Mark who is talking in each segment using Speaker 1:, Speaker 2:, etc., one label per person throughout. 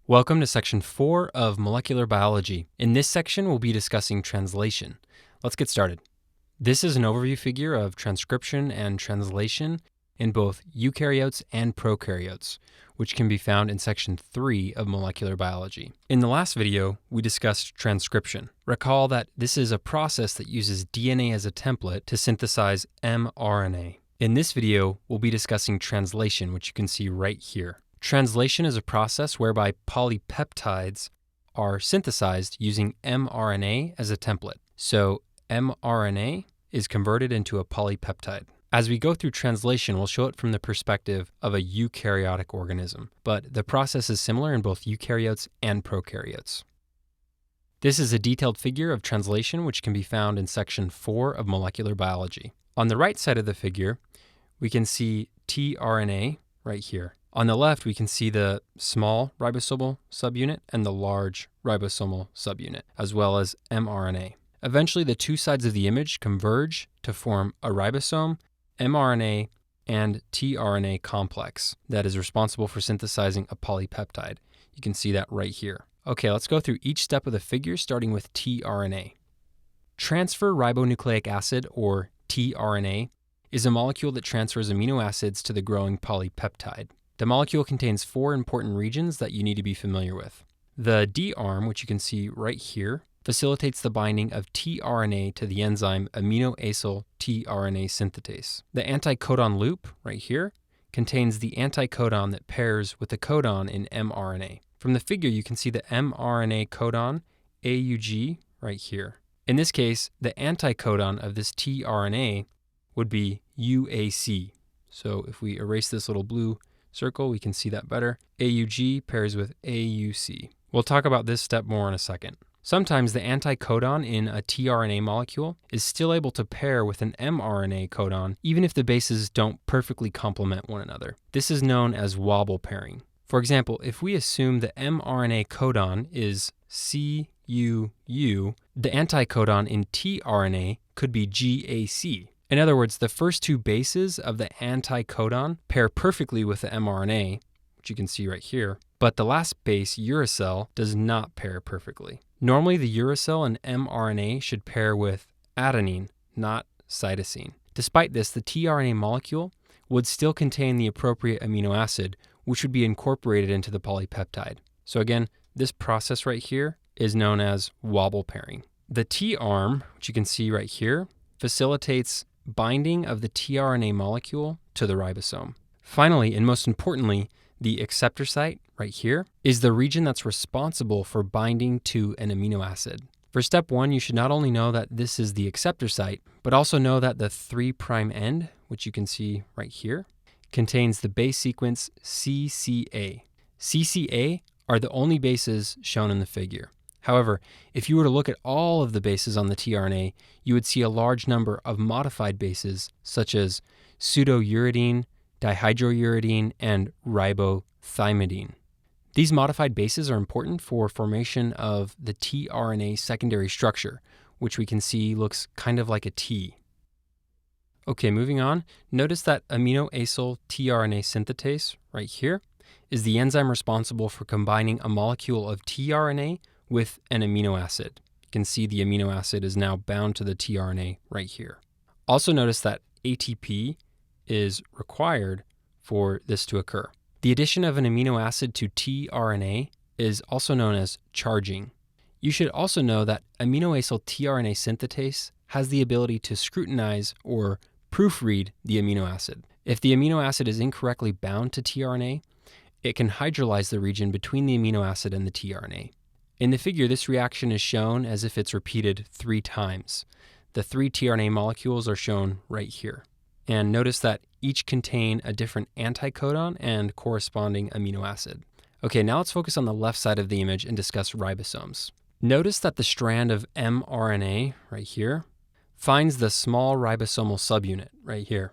Speaker 1: Welcome to Section 4 of Molecular Biology. In this section, we'll be discussing translation. Let's get started. This is an overview figure of transcription and translation in both eukaryotes and prokaryotes, which can be found in Section 3 of Molecular Biology. In the last video, we discussed transcription. Recall that this is a process that uses DNA as a template to synthesize mRNA. In this video, we'll be discussing translation, which you can see right here. Translation is a process whereby polypeptides are synthesized using mRNA as a template. So mRNA is converted into a polypeptide. As we go through translation, we'll show it from the perspective of a eukaryotic organism, but the process is similar in both eukaryotes and prokaryotes. This is a detailed figure of translation which can be found in Section 4 of Molecular Biology. On the right side of the figure, we can see tRNA right here. On the left, we can see the small ribosomal subunit and the large ribosomal subunit, as well as mRNA. Eventually, the two sides of the image converge to form a ribosome, mRNA, and tRNA complex that is responsible for synthesizing a polypeptide. You can see that right here. Okay, let's go through each step of the figure, starting with tRNA. Transfer ribonucleic acid, or tRNA, is a molecule that transfers amino acids to the growing polypeptide. The molecule contains four important regions that you need to be familiar with. The D arm, which you can see right here, facilitates the binding of tRNA to the enzyme aminoacyl tRNA synthetase. The anticodon loop, right here, contains the anticodon that pairs with the codon in mRNA. From the figure, you can see the mRNA codon AUG right here. In this case, the anticodon of this tRNA would be UAC. So if we erase this little blue circle, we can see that better. AUG pairs with AUC. We'll talk about this step more in a second. Sometimes the anticodon in a tRNA molecule is still able to pair with an mRNA codon, even if the bases don't perfectly complement one another. This is known as wobble pairing. For example, if we assume the mRNA codon is CUU, the anticodon in tRNA could be GAC. In other words, the first two bases of the anticodon pair perfectly with the mRNA, which you can see right here, but the last base, uracil, does not pair perfectly. Normally, the uracil and mRNA should pair with adenine, not cytosine. Despite this, the tRNA molecule would still contain the appropriate amino acid, which would be incorporated into the polypeptide. So again, this process right here is known as wobble pairing. The T arm, which you can see right here, facilitates binding of the tRNA molecule to the ribosome. Finally, and most importantly, the acceptor site right here is the region that's responsible for binding to an amino acid. For step 1, you should not only know that this is the acceptor site, but also know that the 3' end, which you can see right here, contains the base sequence CCA. CCA are the only bases shown in the figure. However, if you were to look at all of the bases on the tRNA, you would see a large number of modified bases such as pseudouridine, dihydrouridine, and ribothymidine. These modified bases are important for formation of the tRNA secondary structure, which we can see looks kind of like a T. Okay, moving on. Notice that aminoacyl tRNA synthetase right here is the enzyme responsible for combining a molecule of tRNA with an amino acid. You can see the amino acid is now bound to the tRNA right here. Also notice that ATP is required for this to occur. The addition of an amino acid to tRNA is also known as charging. You should also know that aminoacyl tRNA synthetase has the ability to scrutinize or proofread the amino acid. If the amino acid is incorrectly bound to tRNA, it can hydrolyze the region between the amino acid and the tRNA. In the figure, this reaction is shown as if it's repeated 3 times. The 3 tRNA molecules are shown right here. And notice that each contain a different anticodon and corresponding amino acid. Okay, now let's focus on the left side of the image and discuss ribosomes. Notice that the strand of mRNA right here finds the small ribosomal subunit right here.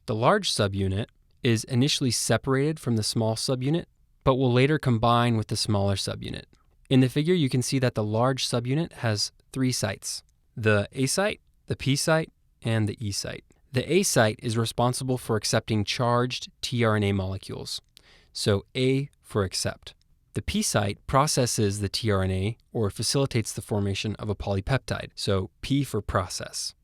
Speaker 1: The large subunit is initially separated from the small subunit, but will later combine with the smaller subunit. In the figure, you can see that the large subunit has 3 sites: the A site, the P site, and the E site. The A site is responsible for accepting charged tRNA molecules, so A for accept. The P site processes the tRNA or facilitates the formation of a polypeptide, so P for process.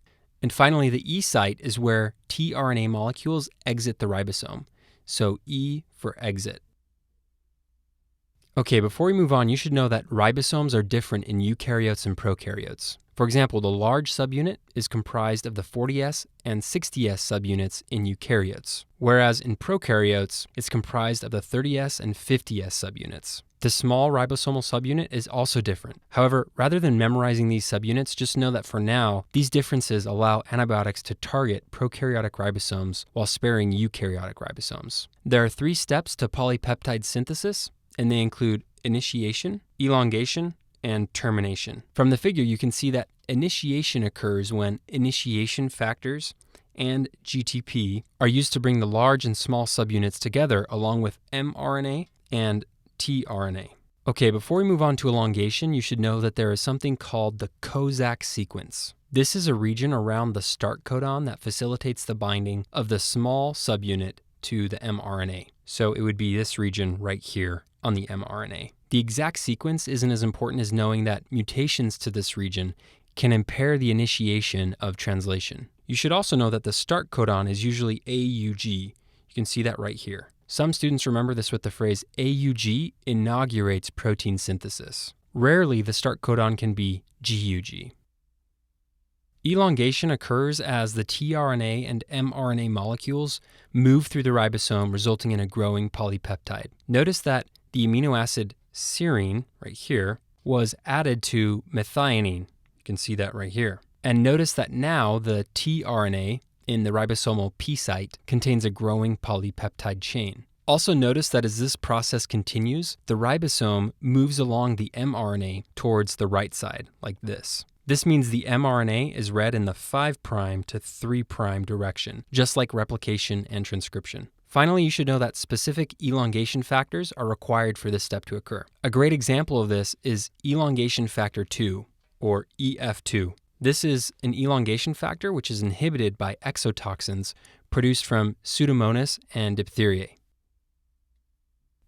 Speaker 1: And finally, the E site is where tRNA molecules exit the ribosome, so E for exit. Okay, before we move on, you should know that ribosomes are different in eukaryotes and prokaryotes. For example, the large subunit is comprised of the 40S and 60S subunits in eukaryotes, whereas in prokaryotes, it's comprised of the 30S and 50S subunits. The small ribosomal subunit is also different. However, rather than memorizing these subunits, just know that for now, these differences allow antibiotics to target prokaryotic ribosomes while sparing eukaryotic ribosomes. There are 3 steps to polypeptide synthesis, and they include initiation, elongation, and termination. From the figure, you can see that initiation occurs when initiation factors and GTP are used to bring the large and small subunits together along with mRNA and tRNA. Okay, before we move on to elongation, you should know that there is something called the Kozak sequence. This is a region around the start codon that facilitates the binding of the small subunit to the mRNA. So it would be this region right here on the mRNA. The exact sequence isn't as important as knowing that mutations to this region can impair the initiation of translation. You should also know that the start codon is usually AUG. You can see that right here. Some students remember this with the phrase AUG inaugurates protein synthesis. Rarely, the start codon can be GUG. Elongation occurs as the tRNA and mRNA molecules move through the ribosome, resulting in a growing polypeptide. Notice that the amino acid serine, right here, was added to methionine. You can see that right here. And notice that now the tRNA in the ribosomal P site contains a growing polypeptide chain. Also notice that as this process continues, the ribosome moves along the mRNA towards the right side, like this. This means the mRNA is read in the 5' to 3' direction, just like replication and transcription. Finally, you should know that specific elongation factors are required for this step to occur. A great example of this is elongation factor 2, or EF2. This is an elongation factor which is inhibited by exotoxins produced from Pseudomonas and diphtheriae.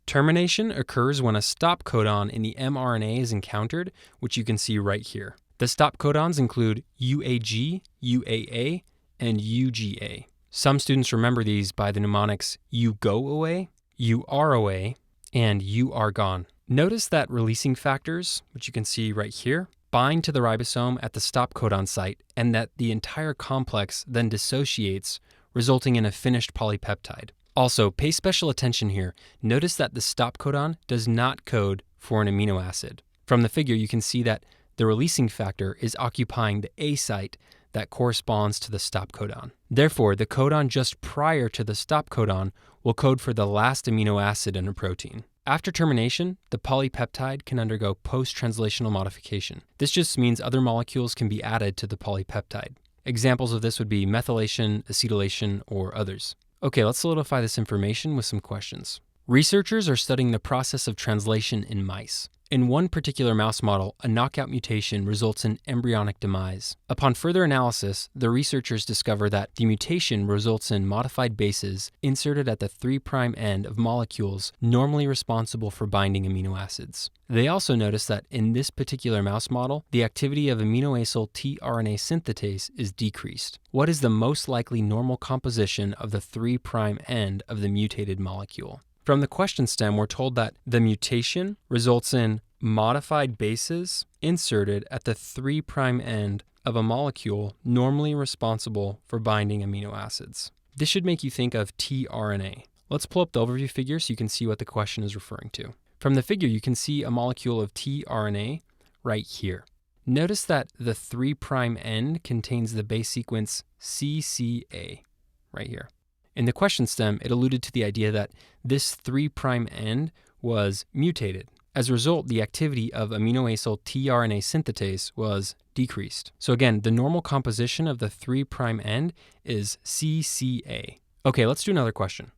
Speaker 1: Termination occurs when a stop codon in the mRNA is encountered, which you can see right here. The stop codons include UAG, UAA, and UGA. Some students remember these by the mnemonics "you go away," "you are away," and "you are gone." Notice that releasing factors, which you can see right here, bind to the ribosome at the stop codon site, and that the entire complex then dissociates, resulting in a finished polypeptide. Also, pay special attention here. Notice that the stop codon does not code for an amino acid. From the figure, you can see that the releasing factor is occupying the A site that corresponds to the stop codon. Therefore, the codon just prior to the stop codon will code for the last amino acid in a protein. After termination, the polypeptide can undergo post-translational modification. This just means other molecules can be added to the polypeptide. Examples of this would be methylation, acetylation, or others. Okay, let's solidify this information with some questions. Researchers are studying the process of translation in mice. In one particular mouse model, a knockout mutation results in embryonic demise. Upon further analysis, the researchers discover that the mutation results in modified bases inserted at the 3' end of molecules normally responsible for binding amino acids. They also notice that in this particular mouse model, the activity of aminoacyl tRNA synthetase is decreased. What is the most likely normal composition of the 3' end of the mutated molecule? From the question stem, we're told that the mutation results in modified bases inserted at the 3' end of a molecule normally responsible for binding amino acids. This should make you think of tRNA. Let's pull up the overview figure so you can see what the question is referring to. From the figure, you can see a molecule of tRNA right here. Notice that the 3' end contains the base sequence CCA right here. In the question stem, it alluded to the idea that this 3' end was mutated. As a result, the activity of aminoacyl tRNA synthetase was decreased. So again, the normal composition of the 3' end is CCA. Okay, let's do another question.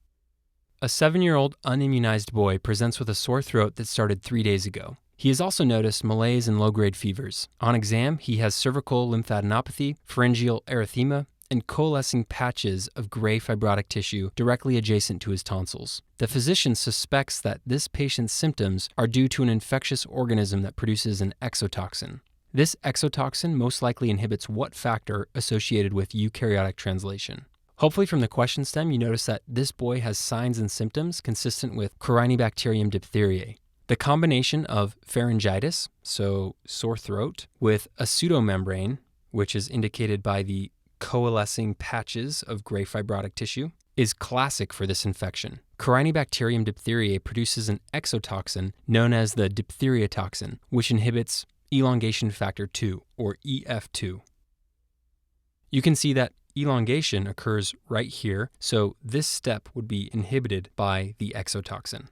Speaker 1: A 7-year-old unimmunized boy presents with a sore throat that started 3 days ago. He has also noticed malaise and low-grade fevers. On exam, he has cervical lymphadenopathy, pharyngeal erythema, and coalescing patches of gray fibrotic tissue directly adjacent to his tonsils. The physician suspects that this patient's symptoms are due to an infectious organism that produces an exotoxin. This exotoxin most likely inhibits what factor associated with eukaryotic translation? Hopefully from the question stem, you notice that this boy has signs and symptoms consistent with Corynebacterium diphtheriae. The combination of pharyngitis, so sore throat, with a pseudomembrane, which is indicated by the coalescing patches of gray fibrotic tissue, is classic for this infection. Corynebacterium diphtheriae produces an exotoxin known as the diphtheria toxin, which inhibits elongation factor 2, or EF2. You can see that elongation occurs right here, so this step would be inhibited by the exotoxin.